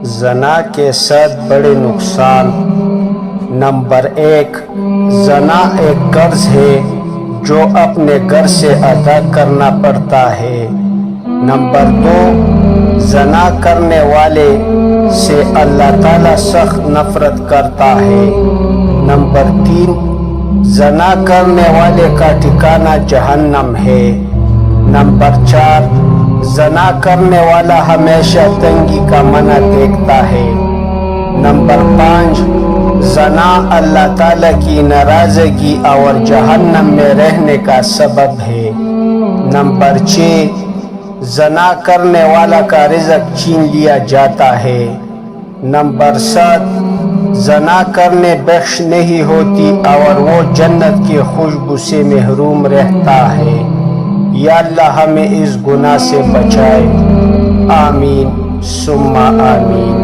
زنا کے 7 بڑے نقصان۔ نمبر 1، زنا ایک قرض ہے جو اپنے گھر سے ادا کرنا پڑتا ہے۔ نمبر 2، زنا کرنے والے سے اللہ تعالیٰ سخت نفرت کرتا ہے۔ نمبر 3، زنا کرنے والے کا ٹھکانہ جہنم ہے۔ نمبر 4، زنا کرنے والا ہمیشہ تنگی کا منع دیکھتا ہے۔ نمبر 5، زنا اللہ تعالیٰ کی ناراضگی اور جہنم میں رہنے کا سبب ہے۔ نمبر 6، زنا کرنے والا کا رزق چھین لیا جاتا ہے۔ نمبر 7، زنا کرنے بخش نہیں ہوتی اور وہ جنت کی خوشبو سے محروم رہتا ہے۔ یا اللہ ہمیں اس گناہ سے بچائے، آمین ثم آمین۔